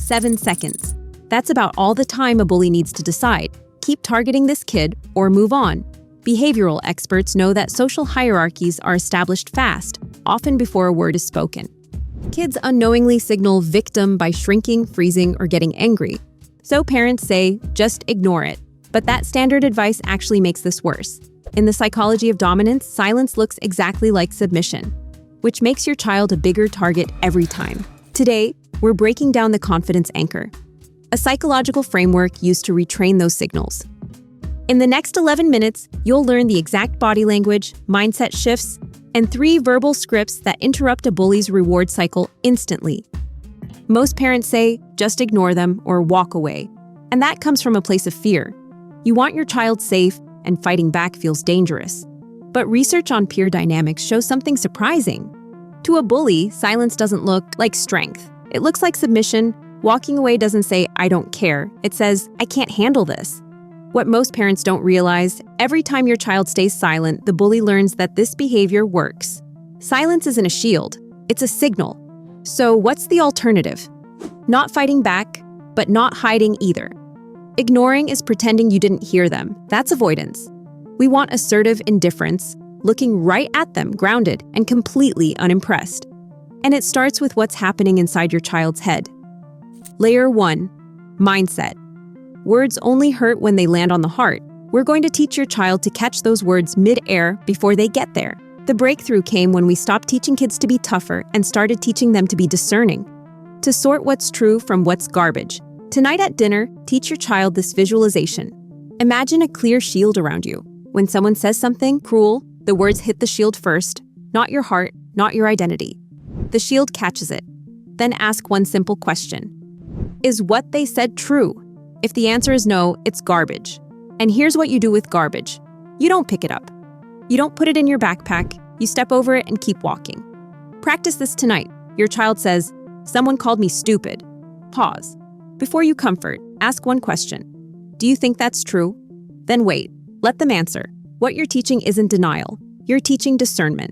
7 seconds. That's about all the time a bully needs to decide. Keep targeting this kid or move on. Behavioral experts know that social hierarchies are established fast, often before a word is spoken. Kids unknowingly signal victim by shrinking, freezing, or getting angry. So parents say, just ignore it. But that standard advice actually makes this worse. In the psychology of dominance, silence looks exactly like submission, which makes your child a bigger target every time. Today, we're breaking down the confidence anchor, a psychological framework used to retrain those signals. In the next 11 minutes, you'll learn the exact body language, mindset shifts, and 3 verbal scripts that interrupt a bully's reward cycle instantly. Most parents say, just ignore them or walk away. And that comes from a place of fear. You want your child safe, and fighting back feels dangerous. But research on peer dynamics shows something surprising. To a bully, silence doesn't look like strength. It looks like submission. Walking away doesn't say, I don't care. It says, I can't handle this. What most parents don't realize, every time your child stays silent, the bully learns that this behavior works. Silence isn't a shield, it's a signal. So what's the alternative? Not fighting back, but not hiding either. Ignoring is pretending you didn't hear them. That's avoidance. We want assertive indifference, looking right at them, grounded and completely unimpressed. And it starts with what's happening inside your child's head. Layer 1, mindset. Words only hurt when they land on the heart. We're going to teach your child to catch those words mid-air before they get there. The breakthrough came when we stopped teaching kids to be tougher and started teaching them to be discerning, to sort what's true from what's garbage. Tonight at dinner, teach your child this visualization. Imagine a clear shield around you. When someone says something cruel, the words hit the shield first, not your heart, not your identity. The shield catches it. Then ask one simple question. Is what they said true? If the answer is no, it's garbage. And here's what you do with garbage. You don't pick it up. You don't put it in your backpack. You step over it and keep walking. Practice this tonight. Your child says, someone called me stupid. Pause. Before you comfort, ask one question. Do you think that's true? Then wait. Let them answer. What you're teaching isn't denial. You're teaching discernment.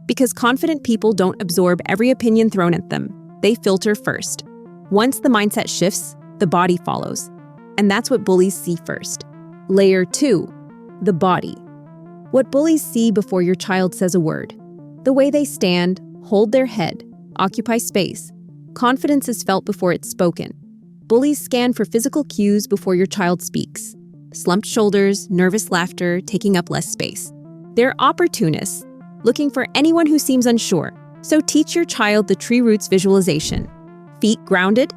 Because confident people don't absorb every opinion thrown at them. They filter first. Once the mindset shifts, the body follows. And that's what bullies see first. Layer 2, the body. What bullies see before your child says a word. The way they stand, hold their head, occupy space. Confidence is felt before it's spoken. Bullies scan for physical cues before your child speaks. Slumped shoulders, nervous laughter, taking up less space. They're opportunists, looking for anyone who seems unsure. So teach your child the tree roots visualization. Feet grounded,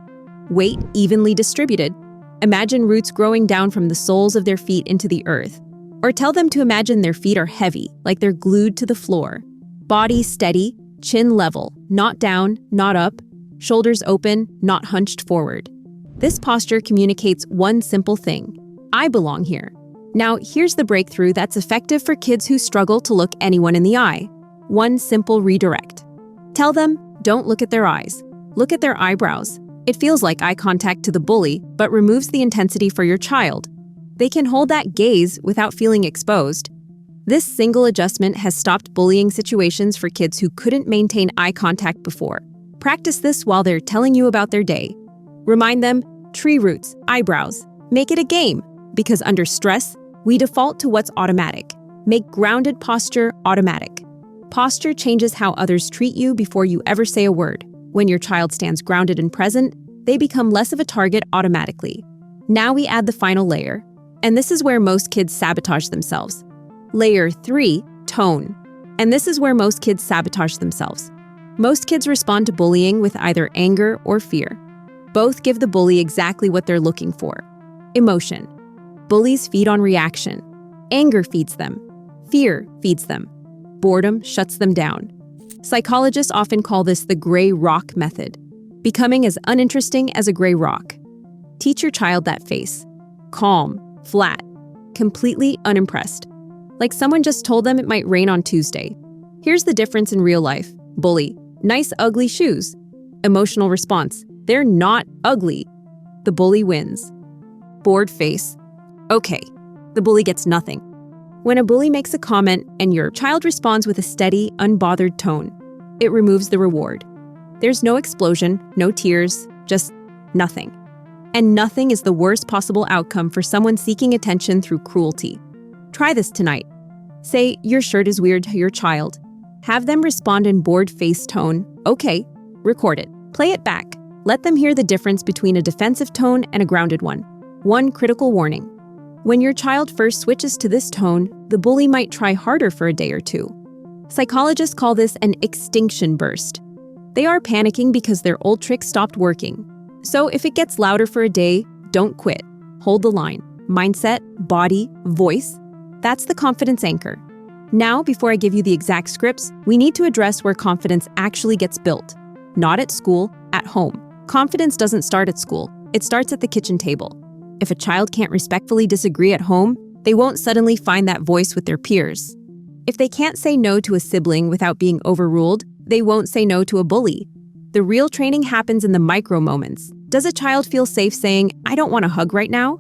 weight evenly distributed. Imagine roots growing down from the soles of their feet into the earth. Or tell them to imagine their feet are heavy, like they're glued to the floor. Body steady, chin level, not down, not up. Shoulders open, not hunched forward. This posture communicates one simple thing. I belong here. Now, here's the breakthrough that's effective for kids who struggle to look anyone in the eye. One simple redirect. Tell them, don't look at their eyes. Look at their eyebrows. It feels like eye contact to the bully, but removes the intensity for your child. They can hold that gaze without feeling exposed. This single adjustment has stopped bullying situations for kids who couldn't maintain eye contact before. Practice this while they're telling you about their day. Remind them, tree roots, eyebrows. Make it a game, because under stress, we default to what's automatic. Make grounded posture automatic. Posture changes how others treat you before you ever say a word. When your child stands grounded and present, they become less of a target automatically. Now we add the final layer, and this is where most kids sabotage themselves. Layer 3, tone. And this is where most kids sabotage themselves. Most kids respond to bullying with either anger or fear. Both give the bully exactly what they're looking for. Emotion. Bullies feed on reaction. Anger feeds them. Fear feeds them. Boredom shuts them down. Psychologists often call this the gray rock method, becoming as uninteresting as a gray rock. Teach your child that face. Calm, flat, completely unimpressed. Like someone just told them it might rain on Tuesday. Here's the difference in real life. Bully, nice ugly shoes. Emotional response, they're not ugly. The bully wins. Bored face. Okay, the bully gets nothing. When a bully makes a comment and your child responds with a steady, unbothered tone, it removes the reward. There's no explosion, no tears, just Nothing. And nothing is the worst possible outcome for someone seeking attention through cruelty. Try this tonight. Say, your shirt is weird to your child. Have them respond in bored face tone. Okay. Record it. Play it back. Let them hear the difference between a defensive tone and a grounded one. One critical warning. When your child first switches to this tone, the bully might try harder for a day or two. Psychologists call this an extinction burst. They are panicking because their old trick stopped working. So if it gets louder for a day, don't quit. Hold the line. Mindset, body, voice. That's the confidence anchor. Now, before I give you the exact scripts, we need to address where confidence actually gets built. Not at school, at home. Confidence doesn't start at school. It starts at the kitchen table. If a child can't respectfully disagree at home, they won't suddenly find that voice with their peers. If they can't say no to a sibling without being overruled, they won't say no to a bully. The real training happens in the micro moments. Does a child feel safe saying, "I don't want a hug right now"?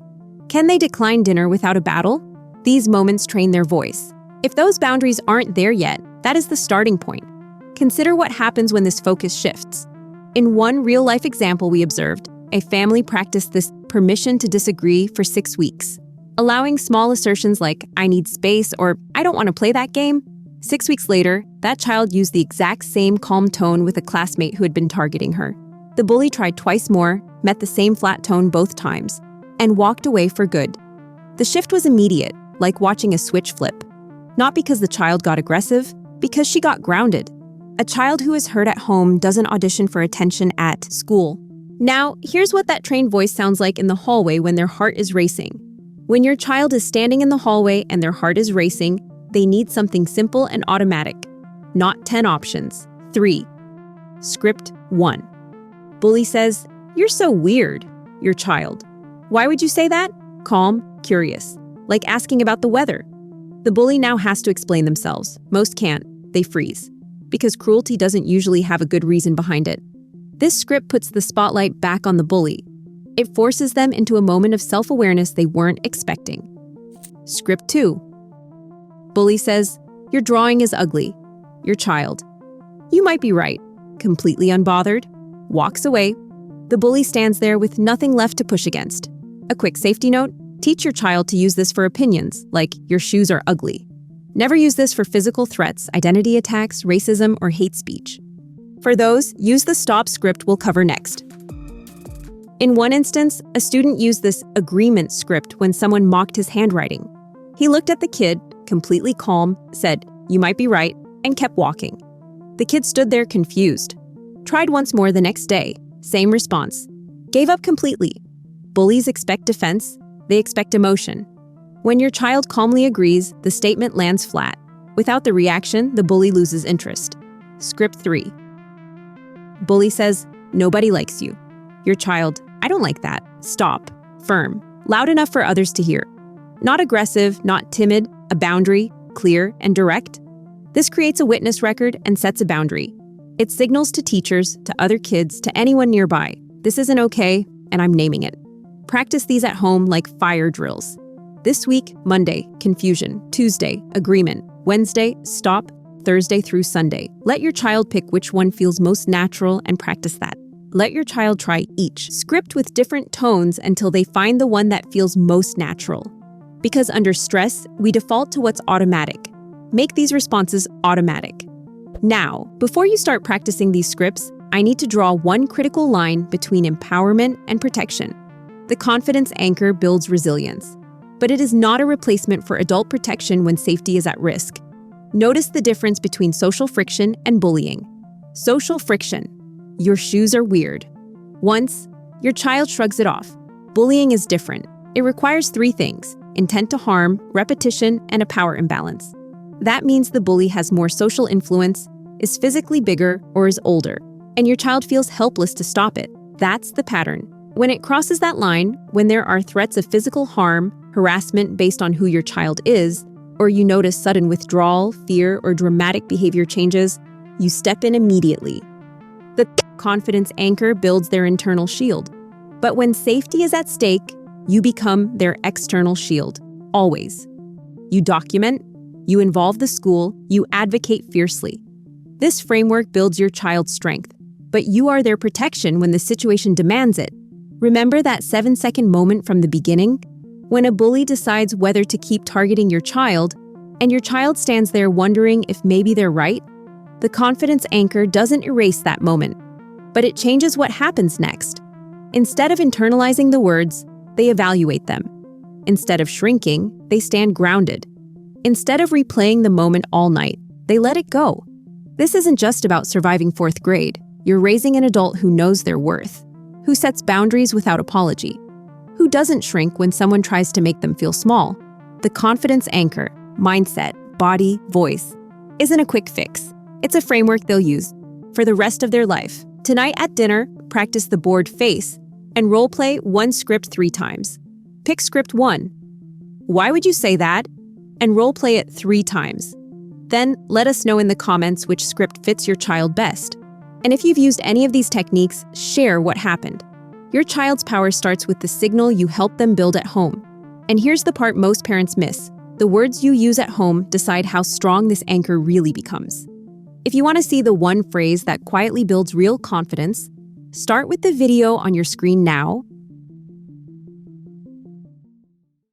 Can they decline dinner without a battle? These moments train their voice. If those boundaries aren't there yet, that is the starting point. Consider what happens when this focus shifts. In one real-life example we observed, a family practiced this permission to disagree for 6 weeks, allowing small assertions like, "I need space" or "I don't want to play that game." 6 weeks later, that child used the exact same calm tone with a classmate who had been targeting her. The bully tried twice more, met the same flat tone both times, and walked away for good. The shift was immediate, like watching a switch flip. Not because the child got aggressive, because she got grounded. A child who is heard at home doesn't audition for attention at school. Now, here's what that trained voice sounds like in the hallway when their heart is racing. When your child is standing in the hallway and their heart is racing, they need something simple and automatic. Not 10 options. 3. Script 1. Bully says, "You're so weird." Your child. "Why would you say that?" Calm, curious. Like asking about the weather. The bully now has to explain themselves. Most can't. They freeze. Because cruelty doesn't usually have a good reason behind it. This script puts the spotlight back on the bully. It forces them into a moment of self-awareness they weren't expecting. Script 2. Bully says, "Your drawing is ugly." Your child. "You might be right." Completely unbothered. Walks away. The bully stands there with nothing left to push against. A quick safety note, teach your child to use this for opinions, like "your shoes are ugly." Never use this for physical threats, identity attacks, racism, or hate speech. For those, use the stop script we'll cover next. In one instance, a student used this agreement script when someone mocked his handwriting. He looked at the kid, completely calm, said, "You might be right," and kept walking. The kid stood there confused. Tried once more the next day, same response. Gave up completely. Bullies expect defense, they expect emotion. When your child calmly agrees, the statement lands flat. Without the reaction, the bully loses interest. Script 3. Bully says, "Nobody likes you." Your child, "I don't like that." Stop. Firm. Loud enough for others to hear. Not aggressive, not timid, a boundary, clear and direct. This creates a witness record and sets a boundary. It signals to teachers, to other kids, to anyone nearby, "This isn't okay, and I'm naming it." Practice these at home like fire drills. This week, Monday, confusion. Tuesday, agreement. Wednesday, stop. Thursday through Sunday. Let your child pick which one feels most natural and practice that. Let your child try each script with different tones until they find the one that feels most natural. Because under stress, we default to what's automatic. Make these responses automatic. Now, before you start practicing these scripts, I need to draw one critical line between empowerment and protection. The confidence anchor builds resilience, but it is not a replacement for adult protection when safety is at risk. Notice the difference between social friction and bullying. Social friction. Your shoes are weird. Once, your child shrugs it off. Bullying is different. It requires 3 things: intent to harm, repetition, and a power imbalance. That means the bully has more social influence, is physically bigger, or is older, and your child feels helpless to stop it. That's the pattern. When it crosses that line, when there are threats of physical harm, harassment based on who your child is, or you notice sudden withdrawal, fear, or dramatic behavior changes, you step in immediately. The confidence anchor builds their internal shield. But when safety is at stake, you become their external shield, always. You document, you involve the school, you advocate fiercely. This framework builds your child's strength, but you are their protection when the situation demands it. Remember that 7-second moment from the beginning? When a bully decides whether to keep targeting your child, and your child stands there wondering if maybe they're right? The confidence anchor doesn't erase that moment, but it changes what happens next. Instead of internalizing the words, they evaluate them. Instead of shrinking, they stand grounded. Instead of replaying the moment all night, they let it go. This isn't just about surviving 4th grade. You're raising an adult who knows their worth, who sets boundaries without apology, who doesn't shrink when someone tries to make them feel small. The confidence anchor, mindset, body, voice, isn't a quick fix. It's a framework they'll use for the rest of their life. Tonight at dinner, practice the bored face and role-play one script 3 times. Pick script 1. Why would you say that? And role-play it 3 times. Then let us know in the comments which script fits your child best. And if you've used any of these techniques, share what happened. Your child's power starts with the signal you help them build at home. And here's the part most parents miss. The words you use at home decide how strong this anchor really becomes. If you want to see the one phrase that quietly builds real confidence, start with the video on your screen now